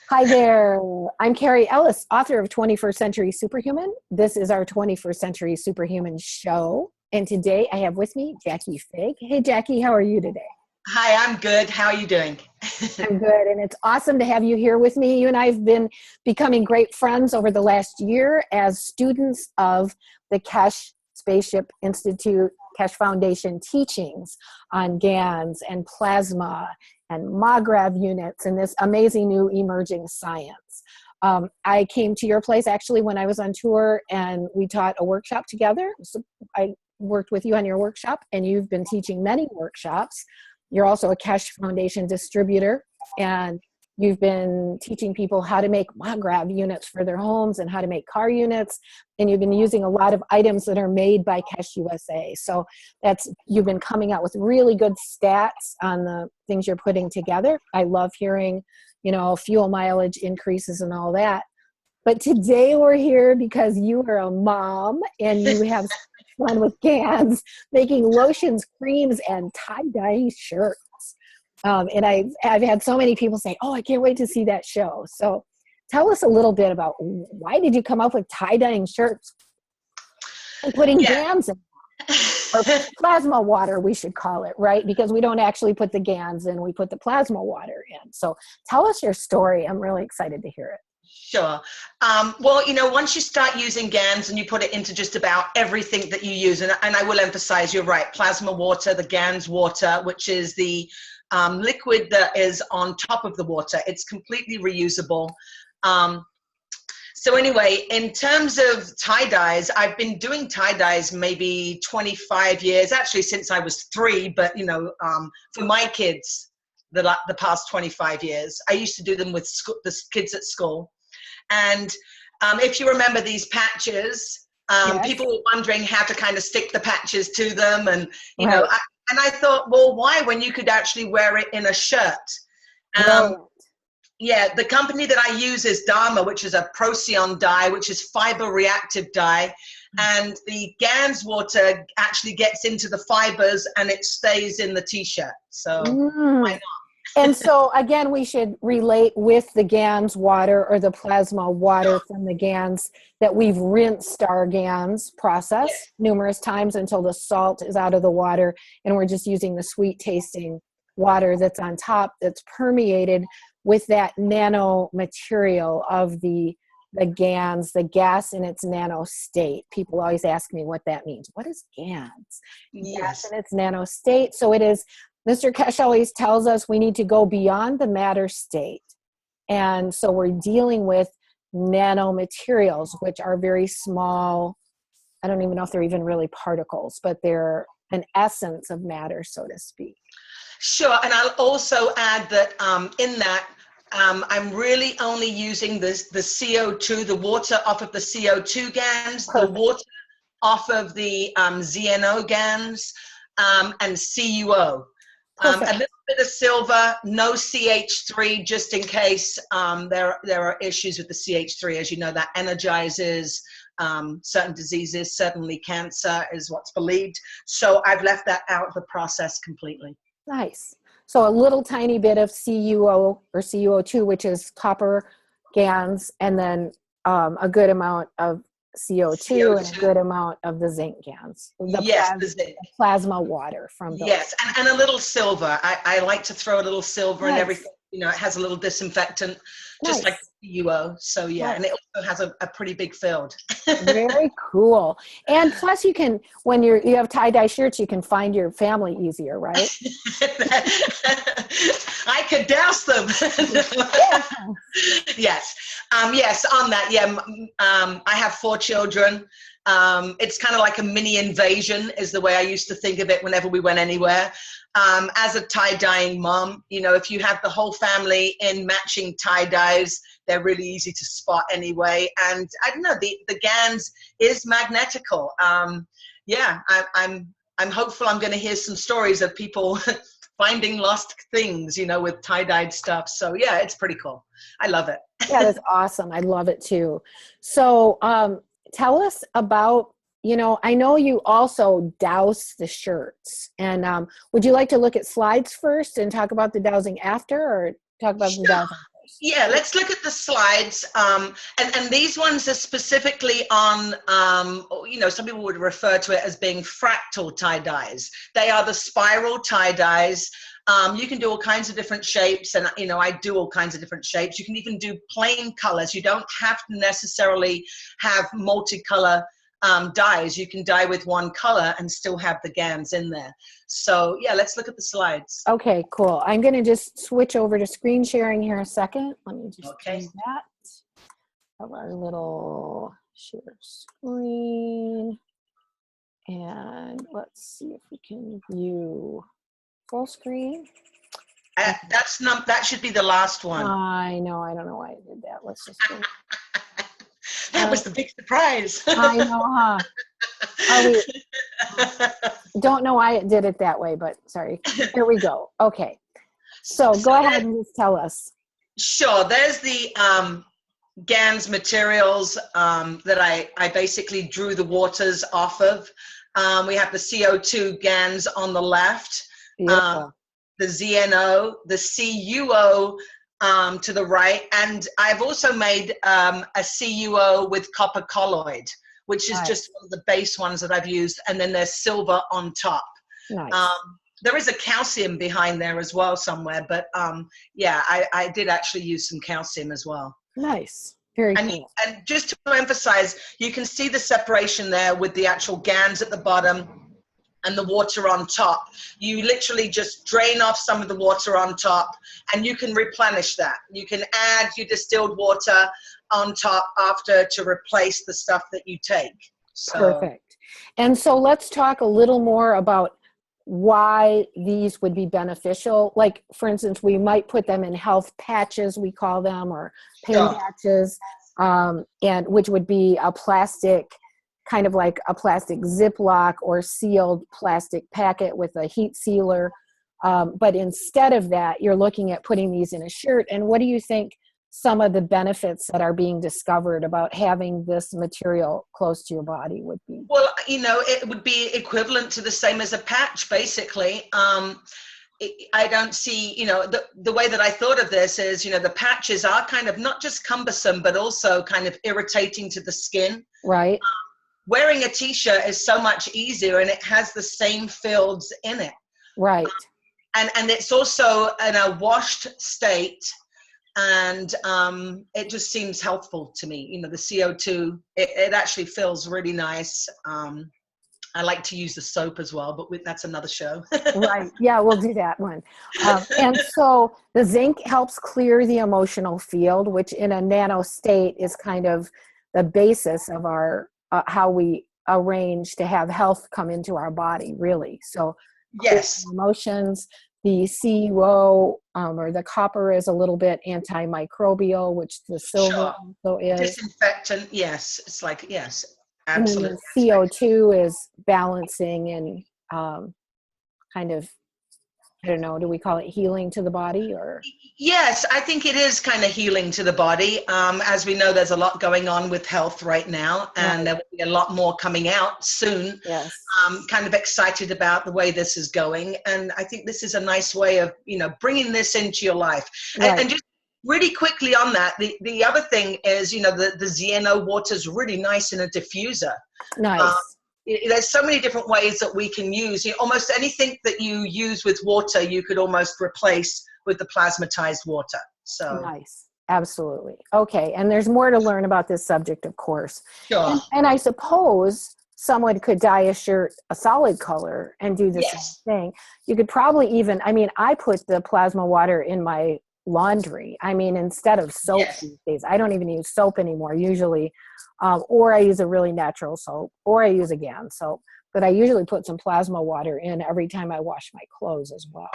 Hi there. I'm Carrie Ellis, author of 21st Century Superhuman. This is our 21st Century Superhuman show. And today I have with me Jacquie Figg. Hey, Jacquie, how are you today? Hi, I'm good. How are you doing? I'm good. And it's awesome to have you here with me. You and I have been becoming great friends over the last year as students of the Keshe Spaceship Institute, Keshe Foundation teachings on GANS and plasma and Magrav units and this amazing new emerging science. I came to your place actually when I was on tour and we taught a workshop together. So I worked with you on your workshop and you've been teaching many workshops. You're also a Keshe Foundation distributor and you've been teaching people how to make Magrav units for their homes and how to make car units. And you've been using a lot of items that are made by Keshe USA. So you've been coming out with really good stats on the things you're putting together. I love hearing, fuel mileage increases and all that. But today we're here because you are a mom and you have fun with GANS, making lotions, creams, and tie-dye shirts. And I've had so many people say, oh, I can't wait to see that show. So tell us a little bit about why did you come up with tie-dyeing shirts and putting GANS in, or plasma water, we should call it, right? Because we don't actually put the GANS in, we put the plasma water in. So tell us your story. I'm really excited to hear it. Sure. Well, once you start using GANS and you put it into just about everything that you use, and I will emphasize, you're right, plasma water, the GANS water, which is the liquid that is on top of the water. It's completely reusable. So anyway, in terms of tie-dyes, I've been doing tie-dyes maybe 25 years, actually since I was 3, but, for my kids, the past 25 years. I used to do them with the kids at school. And if you remember these patches, Yes. people were wondering how to kind of stick the patches to them. And, Right. and I thought, well, why when you could actually wear it in a shirt? Yeah, the company that I use is Dharma, which is a Procyon dye, which is fiber reactive dye. And the GANS water actually gets into the fibers and it stays in the t-shirt. So why not? And so again, we should relate with the GANS water or the plasma water from the GANS that we've rinsed our GANS process numerous times until the salt is out of the water. And we're just using the sweet tasting water that's on top that's permeated with that nano material of the GANS, the gas in its nano state. People always ask me what that means. What is GANS? Yes. Gas in its nano state. So it is, Mr. Keshe always tells us we need to go beyond the matter state. And so we're dealing with nanomaterials, which are very small. I don't even know if they're even really particles, but they're an essence of matter, so to speak. Sure. And I'll also add that in that, I'm really only using the CO2, the water off of the CO2 GANS, Perfect. the water off of the ZNO GANS, and CUO. A little bit of silver, no CH3, just in case there are issues with the CH3. As you know, that energizes certain diseases, certainly cancer is what's believed. So I've left that out of the process completely. Nice. So a little tiny bit of CUO or CuO2, which is copper GANS, and then a good amount of CO2 and a good amount of the zinc GANS. The zinc. Plasma water from those. Yes, and a little silver. I like to throw a little silver in everything. It has a little disinfectant, just like CUO. So yeah, and it also has a pretty big field. Very cool. And plus you can, when you have tie-dye shirts, you can find your family easier, right? I could douse them. Yes. Yes, on that. Yeah. I have 4 children. It's kind of like a mini invasion is the way I used to think of it whenever we went anywhere. As a tie-dyeing mom, if you have the whole family in matching tie-dyes, they're really easy to spot anyway. And I don't know, the GANS is magnetical. Yeah, I'm hopeful I'm going to hear some stories of people finding lost things, with tie-dyed stuff. So yeah, it's pretty cool. I love it. Yeah, that's awesome. I love it too. So tell us about you know, I know you also douse the shirts, and would you like to look at slides first and talk about the dowsing after, or talk about the dowsing first? Yeah, let's look at the slides. And these ones are specifically on, you know, some people would refer to it as being fractal tie-dyes. They are the spiral tie-dyes. You can do all kinds of different shapes, and, you know, I do all kinds of different shapes. You can even do plain colors. You don't have to necessarily have multicolor dyes. You can dye with one color and still have the GANS in there. So yeah, let's look at the slides. Okay, cool. I'm going to just switch over to screen sharing here a second. Let me just do that. Of our little share screen. And let's see if we can view full screen. That should be the last one. I know. I don't know why I did that. Let's just go. That was the big surprise. I know, huh? Don't know why it did it that way, but sorry. Here we go. Okay. So go ahead and just tell us. Sure. There's the GANS materials that I basically drew the waters off of. We have the CO2 GANS on the left, the ZNO, the CUO to the right, and I've also made a CUO with copper colloid, which is just one of the base ones that I've used, and then there's silver on top. Nice. There is a calcium behind there as well somewhere, but yeah, I did actually use some calcium as well. Nice. Very cool. And just to emphasize, you can see the separation there with the actual GANS at the bottom and the water on top. You literally just drain off some of the water on top, and you can replenish that. You can add your distilled water on top after to replace the stuff that you take. So. Perfect. And so let's talk a little more about why these would be beneficial. Like, for instance, we might put them in health patches, we call them, or pain patches, and which would be a plastic, kind of like a plastic Ziploc or sealed plastic packet with a heat sealer. But instead of that, you're looking at putting these in a shirt. And what do you think some of the benefits that are being discovered about having this material close to your body would be? Well, you know, it would be equivalent to the same as a patch, basically. I don't see, you know, the way that I thought of this is, you know, the patches are kind of not just cumbersome, but also kind of irritating to the skin. Right. Wearing a t-shirt is so much easier, and it has the same fields in it. Right. And it's also in a washed state. And it just seems healthful to me. You know, the CO2, it actually feels really nice. I like to use the soap as well, but that's another show. Right. Yeah, we'll do that one. And so the zinc helps clear the emotional field, which in a nano state is kind of the basis of our, how we arrange to have health come into our body, really. So yes, emotions. The CUO or the copper is a little bit antimicrobial, which the silver also is. Disinfectant, yes. It's like, yes, absolutely. And then the CO2 is balancing and kind of, I don't know, do we call it healing to the body? Or yes, I think it is kind of healing to the body. As we know, there's a lot going on with health right now, and there will be a lot more coming out soon. Yes. Kind of excited about the way this is going, and I think this is a nice way of, you know, bringing this into your life. Right. And just really quickly on that, the other thing is, you know, the ZNO water is really nice in a diffuser. Nice. There's so many different ways that we can use, you know, almost anything that you use with water, you could almost replace with the plasmatized water. So nice. Absolutely. Okay. And there's more to learn about this subject, of course. Sure. And I suppose someone could dye a shirt a solid color and do the same thing. You could probably even, I mean, I put the plasma water in my laundry. I mean, instead of soap these days, I don't even use soap anymore usually. Or I use a really natural soap, or I use a GANS soap, but I usually put some plasma water in every time I wash my clothes as well.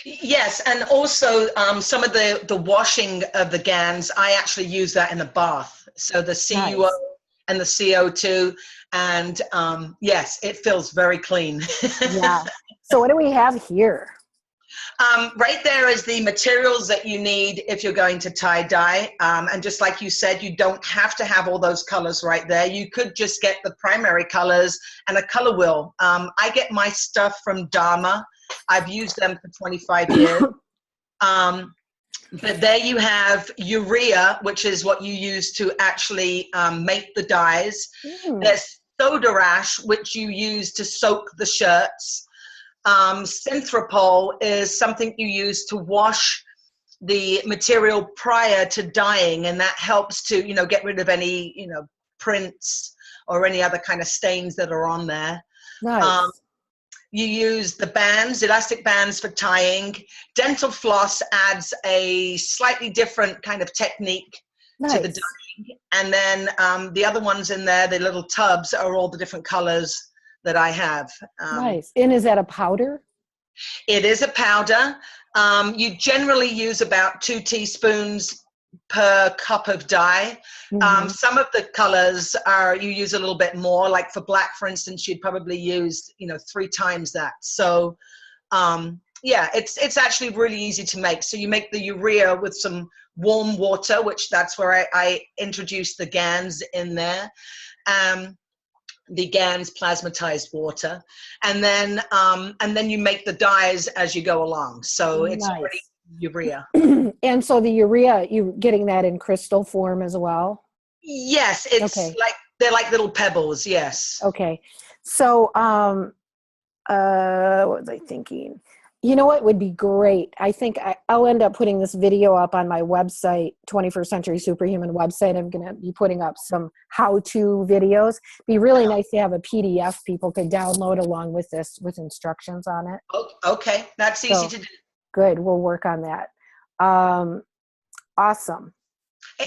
Yes, and also some of the washing of the GANS, I actually use that in the bath. So the CUO and the CO2, and yes, it feels very clean. Yeah. So what do we have here? Right there is the materials that you need if you're going to tie dye. And just like you said, you don't have to have all those colors right there. You could just get the primary colors and a color wheel. I get my stuff from Dharma. I've used them for 25 years. But there you have urea, which is what you use to actually make the dyes. There's soda ash, which you use to soak the shirts. Synthropol is something you use to wash the material prior to dyeing, and that helps to, you know, get rid of any, you know, prints or any other kind of stains that are on there. Nice. You use the bands, elastic bands for tying. Dental floss adds a slightly different kind of technique to the dyeing. And then the other ones in there, the little tubs, are all the different colors that I have. Nice. And is that a powder? It is a powder. You generally use about 2 teaspoons per cup of dye. Some of the colors are, you use a little bit more, like for black, for instance, you'd probably use, you know, 3 times that. So yeah, it's actually really easy to make. So you make the urea with some warm water, which that's where I introduced the GANS in there. The GANS plasmatized water, and then you make the dyes as you go along. So it's already urea. And so the urea, you getting that in crystal form as well? Yes, it's like, they're like little pebbles. Yes. Okay. So what was I thinking? You know what would be great? I think I'll end up putting this video up on my website, 21st Century Superhuman website. I'm going to be putting up some how-to videos. It'd be really nice to have a PDF people could download along with this, with instructions on it. Okay, that's easy to do. Good, we'll work on that. Awesome.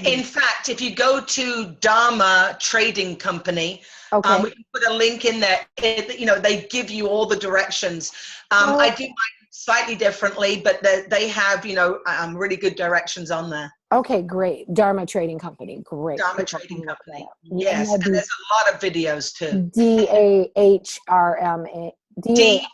In fact, if you go to Dharma Trading Company, we can put a link in there. You know, they give you all the directions. I do mine slightly differently, but they have, you know, really good directions on there. Okay, great. Dharma Trading Company, great. Dharma Trading Company, yes. And there's a lot of videos too. DAHRMA. DHARMA.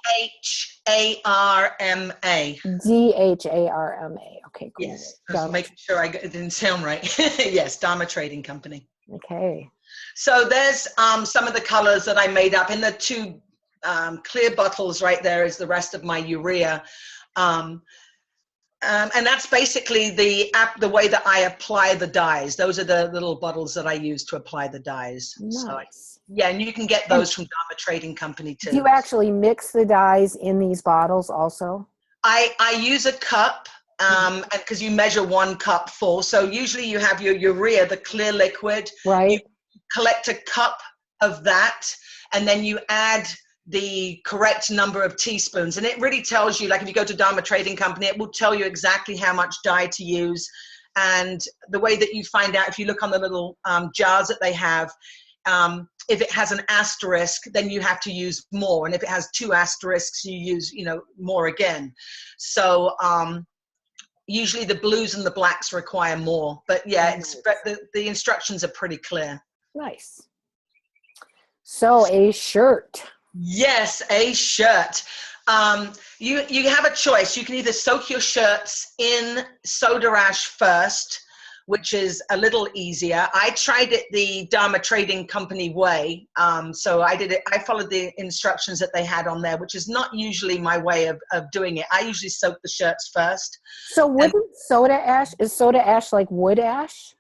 DHARMA. Okay, cool. Yes, I was making sure it didn't sound right. Yes, Dharma Trading Company. Okay. So there's some of the colors that I made up in the 2 clear bottles. Right there is the rest of my urea. And that's basically the way that I apply the dyes. Those are the little bottles that I use to apply the dyes. Nice. So, yeah, and you can get those from Dharma Trading Company too. Do you actually mix the dyes in these bottles also? I use a cup, and because you measure 1 cup full. So usually you have your urea, the clear liquid. Right. You collect a cup of that, and then you add the correct number of teaspoons. And it really tells you, like if you go to Dharma Trading Company, it will tell you exactly how much dye to use. And the way that you find out, if you look on the little jars that they have, if it has an asterisk, then you have to use more. And if it has 2 asterisks, you use, you know, more again. So usually the blues and the blacks require more. But yeah, the instructions are pretty clear. Nice. So a shirt. Yes, a shirt. You have a choice. You can either soak your shirts in soda ash first, which is a little easier. I tried it the Dharma Trading Company way. So I followed the instructions that they had on there, which is not usually my way of doing it. I usually soak the shirts first. So wouldn't soda ash, is soda ash like wood ash?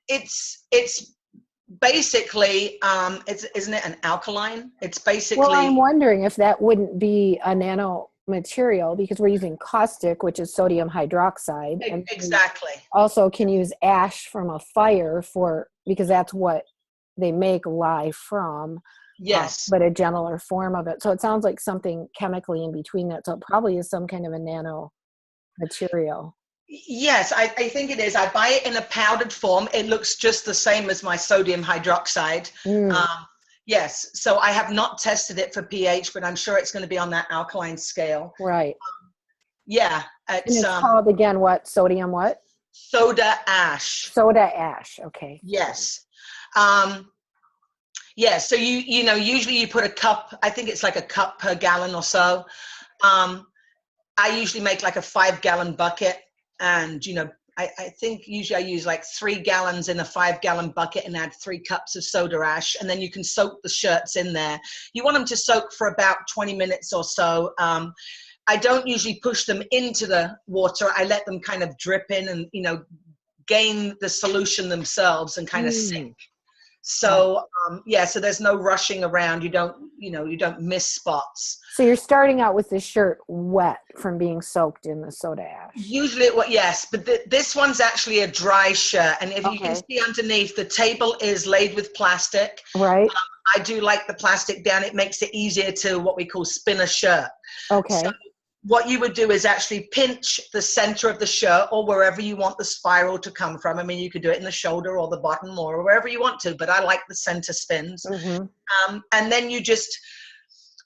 It's basically, isn't it an alkaline? It's basically. Well, I'm wondering if that wouldn't be a nano material, because we're using caustic, which is sodium hydroxide. And exactly. Also can use ash from a fire because that's what they make lye from. Yes. But a gentler form of it. So it sounds like something chemically in between that. So it probably is some kind of a nano material. Yes, I think it is. I buy it in a powdered form. It looks just the same as my sodium hydroxide. Yes, so I have not tested it for pH, but I'm sure it's going to be on that alkaline scale. Right. Yeah. It's called, again, what? Sodium what? Soda ash. Soda ash, okay. Yes. Yeah, so you know, usually you put a cup, I think it's like a cup per gallon or so. I usually make like a 5-gallon bucket, and I think usually I use like 3 gallons in a 5-gallon bucket and add 3 cups of soda ash, and then you can soak the shirts in there. You want them to soak for about 20 minutes or so. I don't usually push them into the water. I let them kind of drip in and, gain the solution themselves and kind of sink. So, yeah, so there's no rushing around. You don't miss spots. So you're starting out with the shirt wet from being soaked in the soda ash. Usually, yes, but this one's actually a dry shirt. And if you can see underneath, the table is laid with plastic. Right. I do like the plastic down. It makes it easier to what we call spin a shirt. Okay. So what you would do is actually pinch the center of the shirt or wherever you want the spiral to come from. I mean, you could do it in the shoulder or the bottom or wherever you want to, but I like the center spins. Mm-hmm. And then you just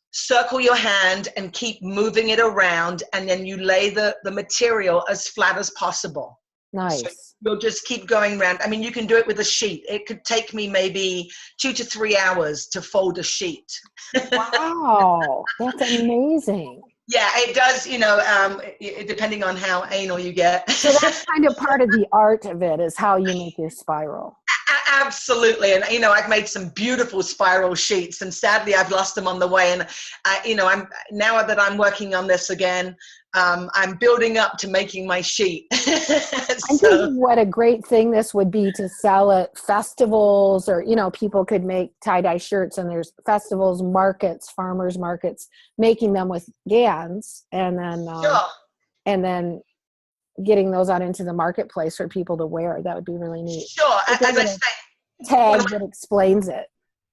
circle your hand and keep moving it around, and then you lay the material as flat as possible. Nice. So you'll just keep going around. I mean, you can do it with a sheet. It could take me maybe 2 to 3 hours to fold a sheet. Wow, that's amazing. Yeah, it does, depending on how anal you get. So that's kind of part of the art of it, is how you make your spiral. Absolutely. And, I've made some beautiful spiral sheets, and sadly I've lost them on the way. And, now that I'm working on this again, I'm building up to making my sheet. I'm thinking what a great thing this would be to sell at festivals, or, people could make tie-dye shirts, and there's festivals, markets, farmers markets, making them with GANS, and then, and then getting those out into the marketplace for people to wear. That would be really neat. Sure. As I say, tag that explains it.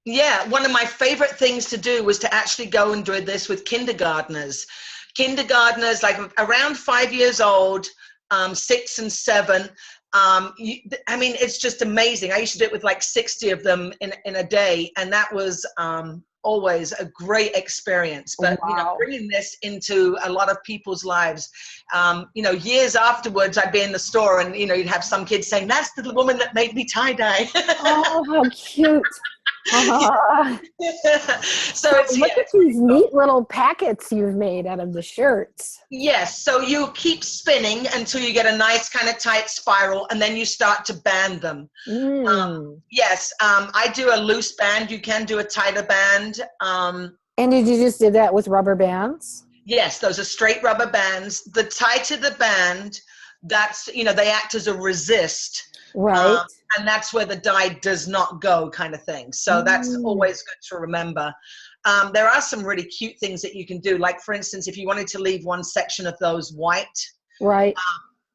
Yeah, one of my favorite things to do was to actually go and do this with kindergartners. Kindergartners, like around 5 years old, 6 and 7. I mean, it's just amazing. I used to do it with like 60 of them in a day, and that was always a great experience. But Wow. Bringing this into a lot of people's lives, years afterwards, I'd be in the store, and you'd have some kids saying, "That's the woman that made me tie dye." Oh, how cute! So look at these neat little packets you've made out of the shirts. Yes, so you keep spinning until you get a nice kind of tight spiral, and then you start to band them. Yes, I do a loose band. You can do a tighter band. And did you just did that with rubber bands? Yes, those are straight rubber bands. The tighter the band, that's, they act as a resist. Right. And that's where the dye does not go, kind of thing. So that's always good to remember. There are some really cute things that you can do. Like, for instance, if you wanted to leave one section of those white, right,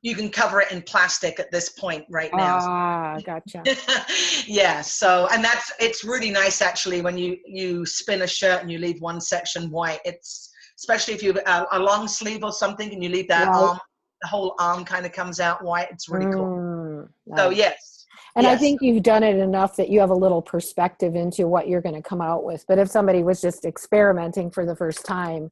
you can cover it in plastic at this point right now. Ah, gotcha. Yeah. So, and it's really nice actually when you spin a shirt and you leave one section white. It's especially if you have a long sleeve or something and you leave that arm, the whole arm kind of comes out white. It's really cool. Nice. So yes. And I think you've done it enough that you have a little perspective into what you're going to come out with. But if somebody was just experimenting for the first time,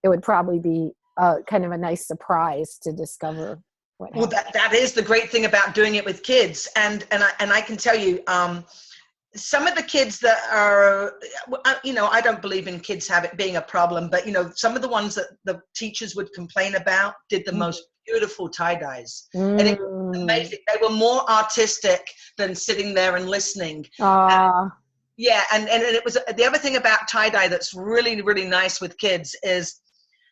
it would probably be kind of a nice surprise to discover what happened. Well, that is the great thing about doing it with kids. And I can tell you, some of the kids that are, I don't believe in kids being a problem, but, some of the ones that the teachers would complain about did the most beautiful tie-dyes. And it was amazing. They were more artistic than sitting there and listening. Yeah, and it was the other thing about tie-dye that's really, really nice with kids is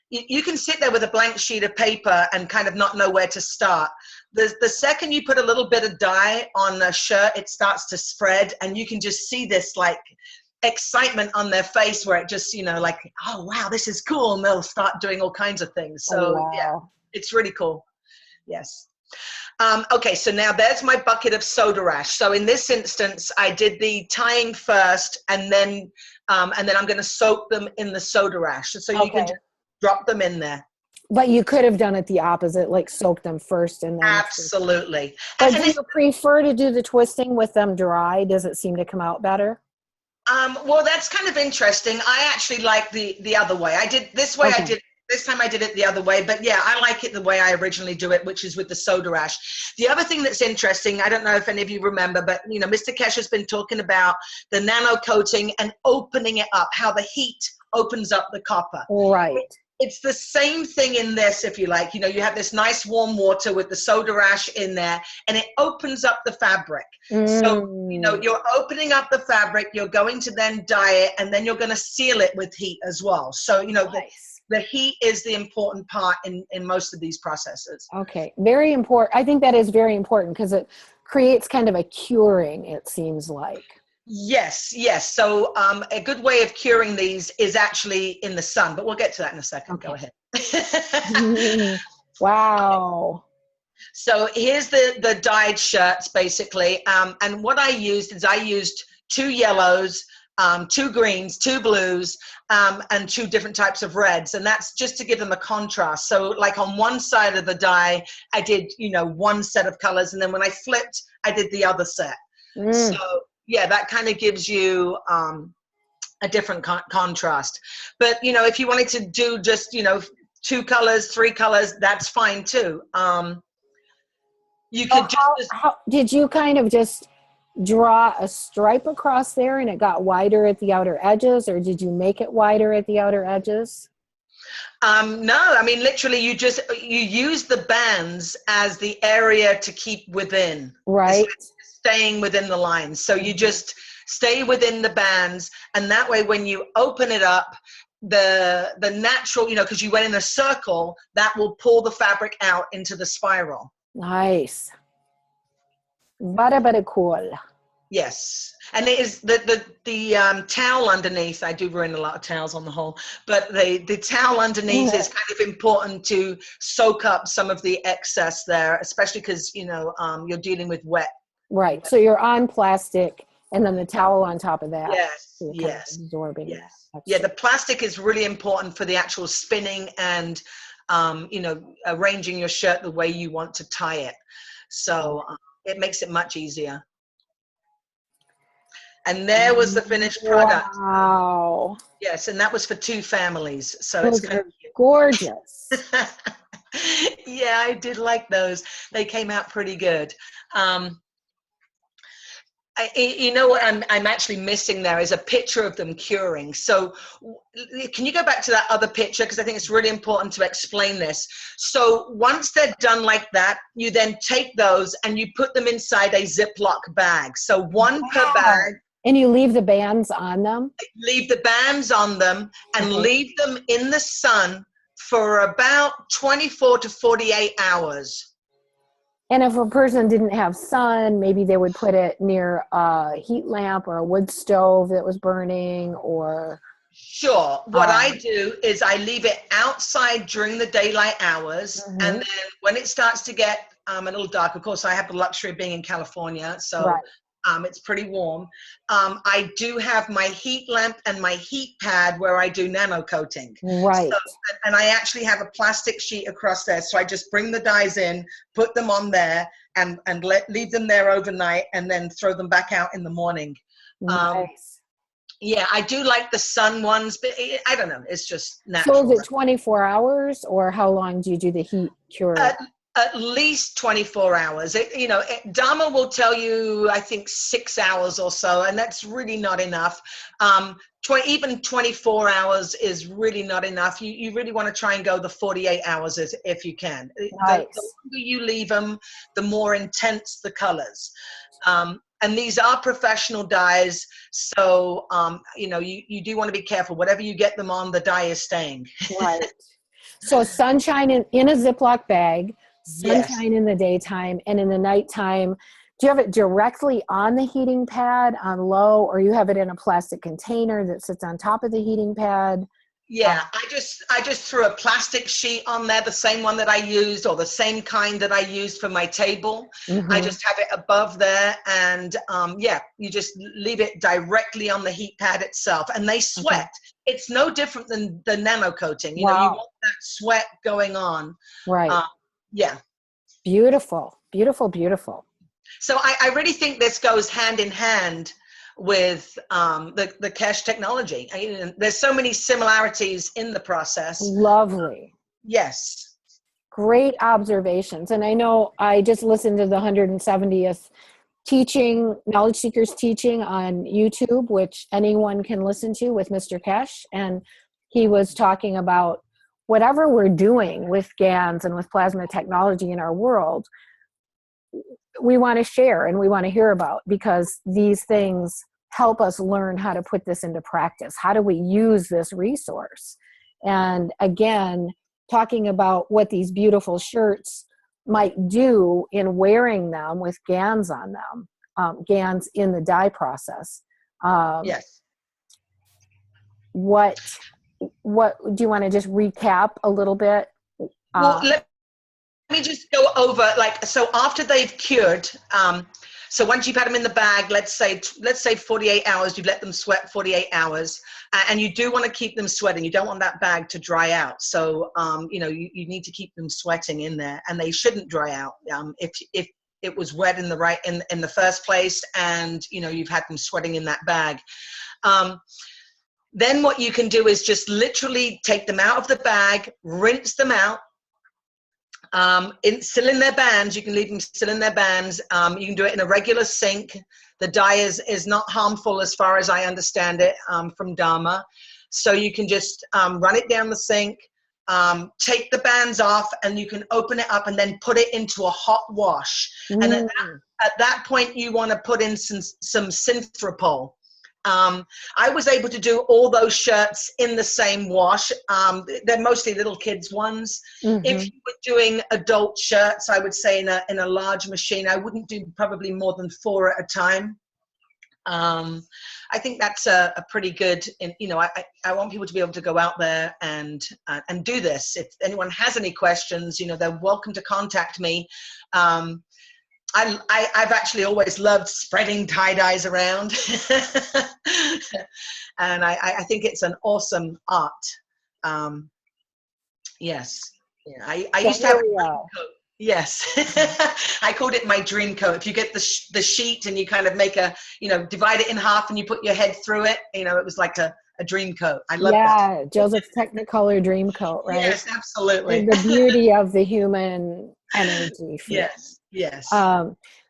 you can sit there with a blank sheet of paper and kind of not know where to start. The second you put a little bit of dye on a shirt, it starts to spread, and you can just see this like excitement on their face where it just, like, oh, wow, this is cool. And they'll start doing all kinds of things. So yeah, it's really cool. Yes. Okay, so now there's my bucket of soda ash. So in this instance, I did the tying first, and then I'm going to soak them in the soda ash. So you can just drop them in there. But you could have done it the opposite, like soak them first and then. Absolutely. But do you prefer to do the twisting with them dry? Does it seem to come out better? Well, that's kind of interesting. I actually like the other way. I did this way. This time I did it the other way, but yeah, I like it the way I originally do it, which is with the soda ash. The other thing that's interesting, I don't know if any of you remember, but Mr. Keshe has been talking about the nano coating and opening it up, how the heat opens up the copper. Right. It's the same thing in this, if you like. You know, you have this nice warm water with the soda ash in there, and it opens up the fabric. So, you know, you're opening up the fabric, you're going to then dye it, and then you're going to seal it with heat as well. So, you know, Nice. the heat is the important part in most of these processes. Okay, very important. I think that is very important because it creates kind of a curing, it seems like. Yes, yes. So a good way of curing these is actually in the sun, but we'll get to that in a second. Okay. Go ahead. Wow. So here's the dyed shirts, basically. And what I used is I used 2 yellows, 2 greens, 2 blues, and 2 different types of reds. And that's just to give them a contrast. So like on one side of the dye, I did, you know, 1 set of colors. And then when I flipped, I did the other set. So yeah, that kind of gives you a different contrast. But, you know, if you wanted to do just, you know, 2 colors, 3 colors, that's fine too. You So could just... how did you kind of just draw a stripe across there and it got wider at the outer edges, or did you make it wider at the outer edges? No, I mean, literally you use the bands as the area to keep within. Right. Staying within the lines. So you just stay within the bands, and that way when you open it up, the natural, you know, because you went in a circle, that will pull the fabric out into the spiral. Nice. Very cool. Yes, and it is the towel underneath. I do ruin a lot of towels on the whole, but the towel underneath is kind of important to soak up some of the excess there, especially because, you know, you're dealing with wet. Right. So you're on plastic and then the towel on top of that. Yes, So you're kind of absorbing that. Yeah, the plastic is really important for the actual spinning and, you know, arranging your shirt the way you want to tie it. So it makes it much easier. And there was the finished product. Wow. Yes, and that was for 2 families. So Those it's kind are gorgeous. yeah, I did like those. They came out pretty good. You know what I'm actually missing there is a picture of them curing. So can you go back to that other picture? Because I think it's really important to explain this. So once they're done like that, you then take those and you put them inside a Ziploc bag. So 1 per bag. And you leave the bands on them? Leave the bands on them and leave them in the sun for about 24 to 48 hours. And if a person didn't have sun, maybe they would put it near a heat lamp or a wood stove that was burning, or... Sure. What I do is I leave it outside during the daylight hours. And then when it starts to get a little dark, of course, I have the luxury of being in California, so it's pretty warm. I do have my heat lamp and my heat pad where I do nano coating. Right. So, and I actually have a plastic sheet across there. So I just bring the dyes in, put them on there, and leave them there overnight, and then throw them back out in the morning. Nice. Yeah, I do like the sun ones, but I don't know. It's just natural. So is it 24 hours, or how long do you do the heat cure? At least 24 hours. You know, Dharma will tell you, I think 6 hours or so, and that's really not enough. Even 24 hours is really not enough. You really want to try and go the 48 hours if you can. Nice. The longer you leave them, the more intense the colors. And these are professional dyes, so you know, you do want to be careful. Whatever you get them on, the dye is staying. Right. So sunshine in a Ziploc bag, sunshine in the daytime, and in the nighttime. Do you have it directly on the heating pad on low, or you have it in a plastic container that sits on top of the heating pad? Yeah, I just threw a plastic sheet on there, the same one that I used, or the same kind that I used for my table. I just have it above there, and yeah, you just leave it directly on the heat pad itself, and they sweat. It's no different than the nano coating. You know, you want that sweat going on. Right. Yeah. Beautiful, beautiful, beautiful. So I really think this goes hand in hand with the Keshe technology. There's so many similarities in the process. Lovely. Yes. Great observations. And I know I just listened to the 170th Knowledge Seekers teaching on YouTube, which anyone can listen to, with Mr. Keshe. And he was talking about whatever we're doing with GANS and with plasma technology in our world, we want to share and we want to hear about, because these things help us learn how to put this into practice. How do we use this resource? And again, talking about what these beautiful shirts might do in wearing them with GANS on them, GANS in the dye process. Yes. What do you want to just recap a little bit? Well, let me just go over, like, so after they've cured, so once you've had them in the bag, let's say 48 hours, you've let them sweat 48 hours, and you do want to keep them sweating. You don't want that bag to dry out. So, you know, you need to keep them sweating in there, and they shouldn't dry out. If it was wet in the first place, and, you know, you've had them sweating in that bag. Then what you can do is just literally take them out of the bag, rinse them out, still in their bands. You can leave them still in their bands. You can do it in a regular sink. The dye is not harmful as far as I understand it, from Dharma. So you can just run it down the sink, take the bands off, and you can open it up and then put it into a hot wash. And at that point, you want to put in some Synthropol. I was able to do all those shirts in the same wash. They're mostly little kids ones. If you were doing adult shirts, I would say in a large machine, I wouldn't do probably more than 4 at a time. I think that's a pretty good, you know, I want people to be able to go out there and do this. If anyone has any questions, you know, they're welcome to contact me. I've actually always loved spreading tie-dyes around. And I think it's an awesome art. Yes. Yeah. I used to have a dream coat. Yes. I called it my dream coat. If you get the sheet and you kind of make you know, divide it in half and you put your head through it, you know, it was like a dream coat. I love that. Yeah, Joseph's Technicolor dream coat, right? Yes, absolutely. And the beauty of the human energy. Yes. Yes.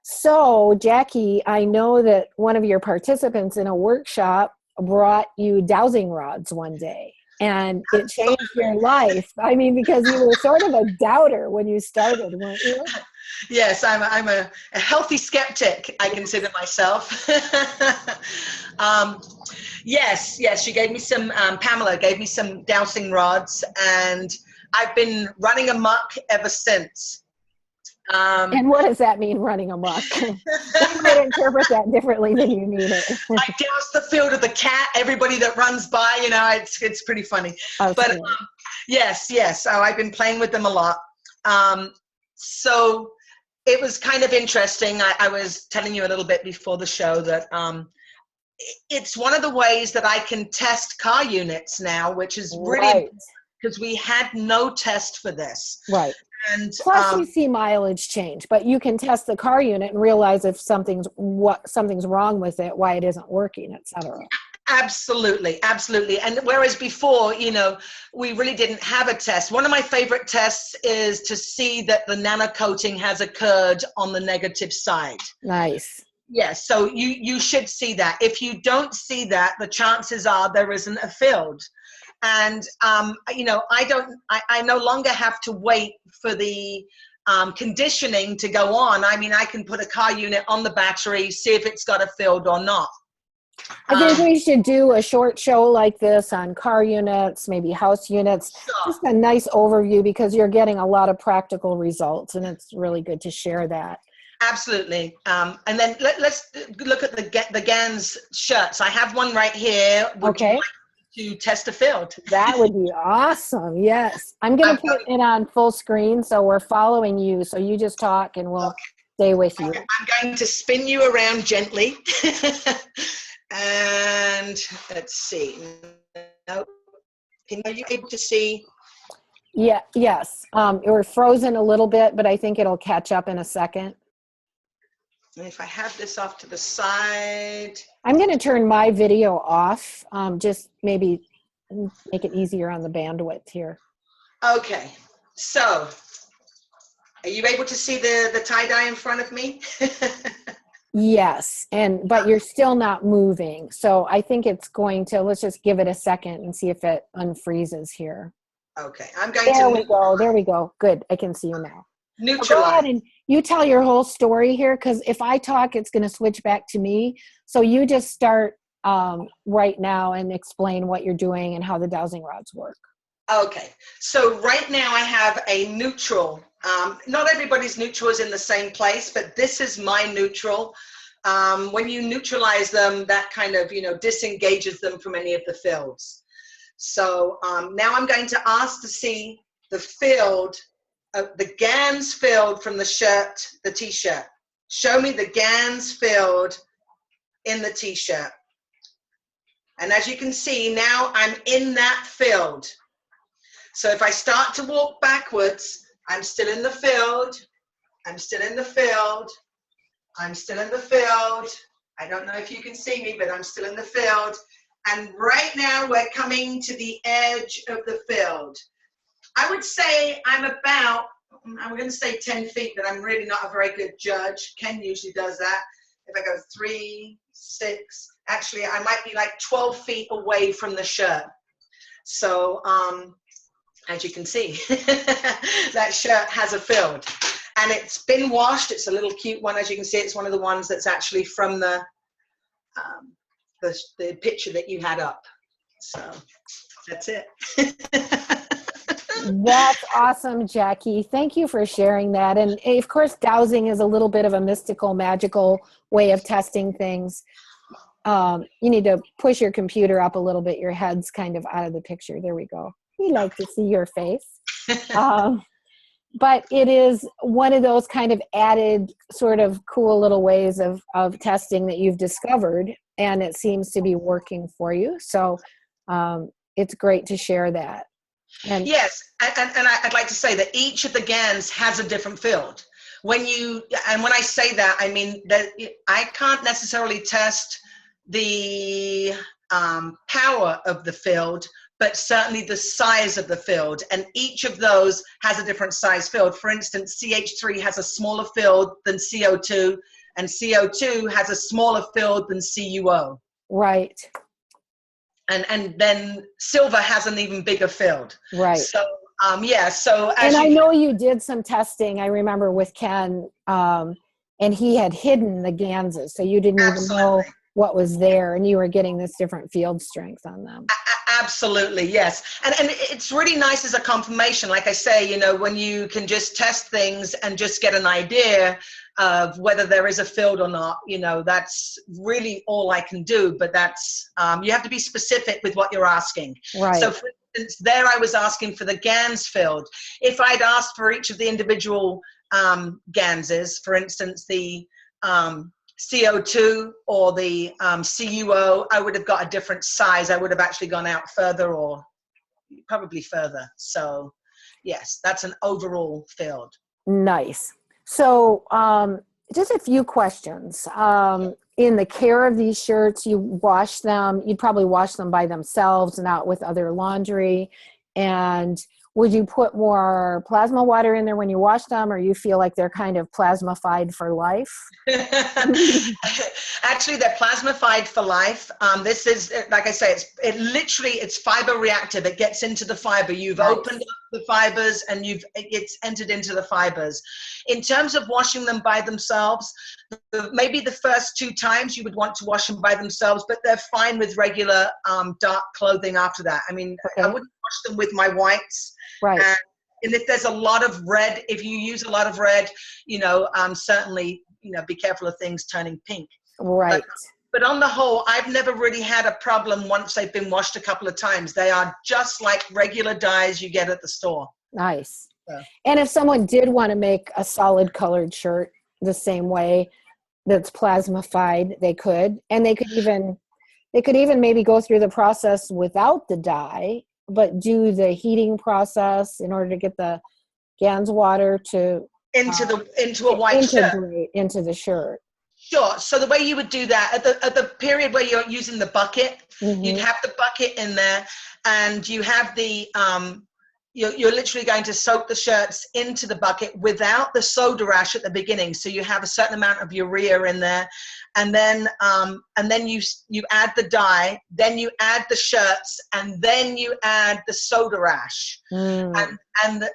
So Jackie, I know that one of your participants in a workshop brought you dowsing rods one day, and it changed your life. I mean, because you were sort of a doubter when you started, weren't you? Yes, I'm a healthy skeptic, I consider myself. Yes, she gave me some, Pamela gave me some dowsing rods, and I've been running amok ever since. And what does that mean, running amok? We might interpret that differently than you mean it. I douse the field of the cat, everybody that runs by, you know, it's pretty funny. Oh, but yes, so I've been playing with them a lot. So it was kind of interesting. I was telling you a little bit before the show that it's one of the ways that I can test car units now, which is really important, because we had no test for this. Right. And plus you see mileage change, but you can test the car unit and realize if something's wrong with it, why it isn't working, etc. Absolutely. And whereas before, you know, we really didn't have a test. One of my favorite tests is to see that the nano coating has occurred on the negative side. Nice. Yes, so you should see that. If you don't see that, the chances are there isn't a field. And, you know, I no longer have to wait for the conditioning to go on. I mean, I can put a car unit on the battery, see if it's got a field or not. I think we should do a short show like this on car units, maybe house units, just a nice overview, because you're getting a lot of practical results, and it's really good to share that. Absolutely. And then let's look at the GANS shirts. I have one right here. Would you like to test a field? That would be awesome. Yes. I'm going to put it on full screen, so we're following you. So you just talk and we'll stay with you. I'm going to spin you around gently. And let's see. Are you able to see? Yeah. Yes. We're frozen a little bit, but I think it'll catch up in a second. And if I have this off to the side. I'm going to turn my video off, just maybe make it easier on the bandwidth here. Okay. So, are you able to see the tie-dye in front of me? Yes, but you're still not moving. So I think it's going to, let's just give it a second and see if it unfreezes here. Okay, I'm going There to we go. There we go. Good. I can see you now. Well, go neutralize. ahead and you tell your whole story here, because if I talk, it's going to switch back to me. So you just start right now and explain what you're doing and how the dowsing rods work. Okay, so right now I have a neutral. Not everybody's neutral is in the same place, but this is my neutral. When you neutralize them, that kind of, disengages them from any of the fields. So now I'm going to ask to see the field, the GANS field from the shirt, the t-shirt. Show me the GANS field in the t-shirt. And as you can see, now I'm in that field. So if I start to walk backwards, I'm still in the field. I'm still in the field. I'm still in the field. I don't know if you can see me, but I'm still in the field. And right now we're coming to the edge of the field. I would say I'm going to say 10 feet, but I'm really not a very good judge. Ken usually does that. If I go 3, 6, actually I might be like 12 feet away from the shirt. So as you can see, that shirt has a field. And it's been washed. It's a little cute one. As you can see, it's one of the ones that's actually from the picture that you had up. So that's it. That's awesome, Jackie. Thank you for sharing that. And of course, dowsing is a little bit of a mystical, magical way of testing things. You need to push your computer up a little bit. Your head's kind of out of the picture. There we go. We like to see your face. But it is one of those kind of added sort of cool little ways of testing that you've discovered, and it seems to be working for you. So it's great to share that. And yes, and I'd like to say that each of the GANs has a different field. When I say that, I mean that I can't necessarily test the power of the field, but certainly the size of the field. And each of those has a different size field. For instance, CH3 has a smaller field than CO2, and CO2 has a smaller field than CuO. right. And then silver has an even bigger field. Right. So, yeah, so as and I know you did some testing, I remember, with Ken, and he had hidden the GANSes, so you didn't even know what was there, and you were getting this different field strength on them. Absolutely, yes. And it's really nice as a confirmation. Like I say, when you can just test things and just get an idea of whether there is a field or not, that's really all I can do. But that's, you have to be specific with what you're asking. Right. So for instance, there I was asking for the GANS field. If I'd asked for each of the individual GANSes, for instance, the CO2 or the CuO, I would have got a different size. I would have actually gone out further, or probably further. So yes, that's an overall field. Nice. So just a few questions. In the care of these shirts, you wash them, you'd probably wash them by themselves, not with other laundry. And would you put more plasma water in there when you wash them, or you feel like they're kind of plasmified for life? Actually, they're plasmified for life. This is, like I say, it's fiber reactive. It gets into the fiber. You've opened up the fibers and it's entered into the fibers. In terms of washing them by themselves, maybe the first 2 times you would want to wash them by themselves, but they're fine with regular dark clothing after that. I mean, I wouldn't wash them with my whites. Right. And if there's a lot of red, if you use a lot of red, certainly, be careful of things turning pink. Right. But on the whole, I've never really had a problem once they've been washed a couple of times. They are just like regular dyes you get at the store. Nice. So. And if someone did want to make a solid colored shirt the same way that's plasmified, they could. And they could even maybe go through the process without the dye, but do the heating process in order to get the GANS water to into a white shirt, into the shirt. Sure. So the way you would do that at the period where you're using the bucket, you'd have the bucket in there, and you have the you're literally going to soak the shirts into the bucket without the soda ash at the beginning. So you have a certain amount of urea in there, and then you add the dye, then you add the shirts, and then you add the soda ash. And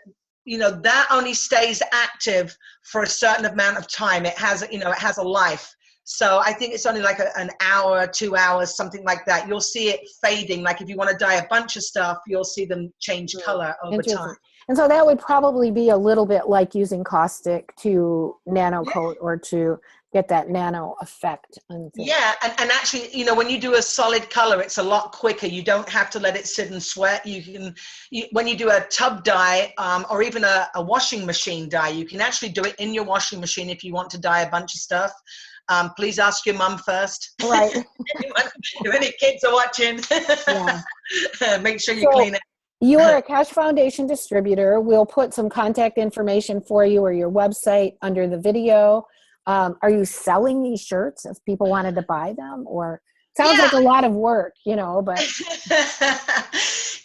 you know, that only stays active for a certain amount of time. It has, you know, it has a life. So I think it's only like an hour, 2 hours, something like that. You'll see it fading. Like if you want to dye a bunch of stuff, you'll see them change color over time. And so that would probably be a little bit like using caustic to nano coat or to get that nano effect. Yeah, and actually, you know, when you do a solid color, it's a lot quicker. You don't have to let it sit and sweat. You can, when you do a tub dye or even a washing machine dye, you can actually do it in your washing machine if you want to dye a bunch of stuff. Please ask your mum first. Right. If any kids are watching, make sure you clean it. You are a Keshe Foundation distributor. We'll put some contact information for you or your website under the video. Are you selling these shirts if people wanted to buy them? Or sounds like a lot of work, you know, but.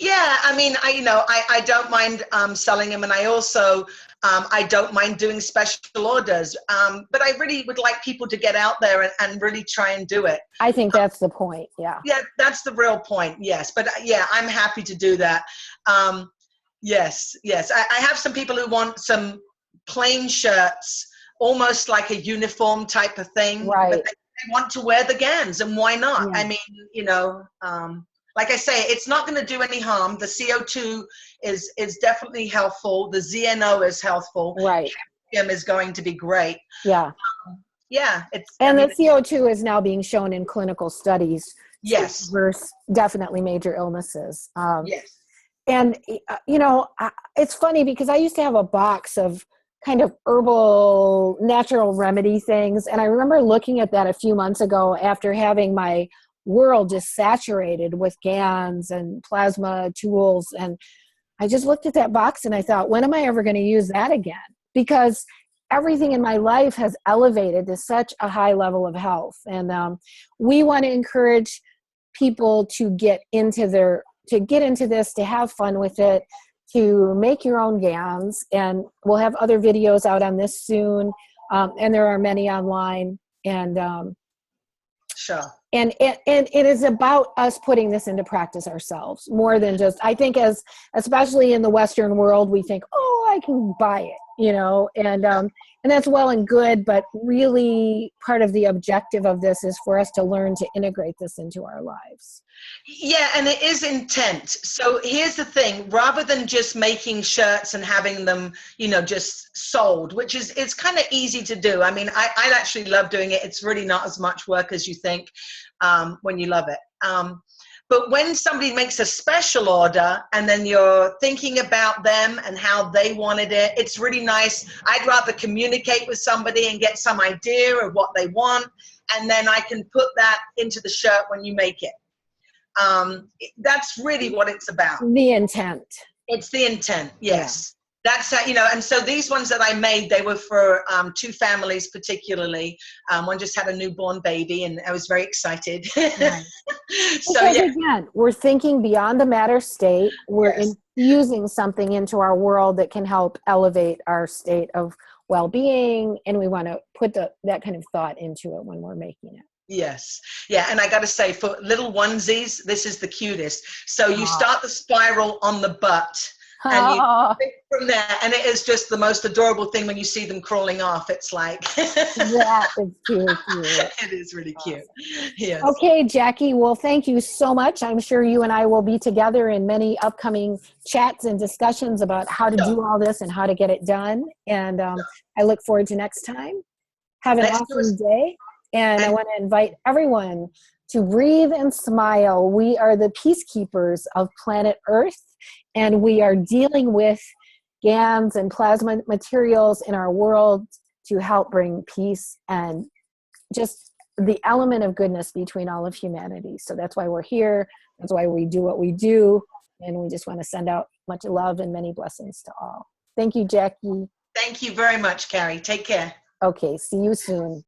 Yeah, I mean, I don't mind selling them, and I also, I don't mind doing special orders, but I really would like people to get out there and really try and do it. I think that's the point, yeah. Yeah, that's the real point, yes. But yeah, I'm happy to do that. Yes. I have some people who want some plain shirts, almost like a uniform type of thing, right. But they want to wear the GANS, and why not? Yeah. I mean, you know, like I say, it's not going to do any harm. The CO2 is definitely helpful. The ZNO is helpful. Right. Tritium is going to be great. Yeah. Yeah. The CO2 is now being shown in clinical studies. Yes. To reverse definitely major illnesses. Yes. And, you know, it's funny because I used to have a box of kind of herbal natural remedy things. And I remember looking at that a few months ago after having my world just saturated with GANS and plasma tools. And I just looked at that box and I thought, when am I ever going to use that again? Because everything in my life has elevated to such a high level of health. And we want to encourage people to get into this, to have fun with it, to make your own GANS. And we'll have other videos out on this soon. And there are many online. And sure. And it is about us putting this into practice ourselves more than just, I think especially in the Western world, we think, oh, I can buy it, you know, and that's well and good, but really part of the objective of this is for us to learn to integrate this into our lives. Yeah, and it is intent. So here's the thing, rather than just making shirts and having them, you know, just sold, which is, it's kind of easy to do. I mean, I actually love doing it. It's really not as much work as you think when you love it. But when somebody makes a special order and then you're thinking about them and how they wanted it, it's really nice. I'd rather communicate with somebody and get some idea of what they want, and then I can put that into the shirt when you make it. That's really what it's about. The intent. It's the intent, yes. Yeah. That's how, you know, and so these ones that I made, they were for two families particularly. One just had a newborn baby and I was very excited. Right. So yeah. Again, we're thinking beyond the matter state. We're infusing something into our world that can help elevate our state of well-being. And we want to put that kind of thought into it when we're making it. Yes. Yeah. And I got to say, for little onesies, this is the cutest. So you start the spiral on the butt and you pick from there. And it is just the most adorable thing when you see them crawling off. It's like, that is cute. It is really cute. Yes. Okay, Jackie. Well, thank you so much. I'm sure you and I will be together in many upcoming chats and discussions about how to do all this and how to get it done. And I look forward to next time. Have an awesome day. And I want to invite everyone to breathe and smile. We are the peacekeepers of planet Earth, and we are dealing with GANS and plasma materials in our world to help bring peace and just the element of goodness between all of humanity. So that's why we're here. That's why we do what we do. And we just want to send out much love and many blessings to all. Thank you, Jackie. Thank you very much, Carrie. Take care. Okay, see you soon.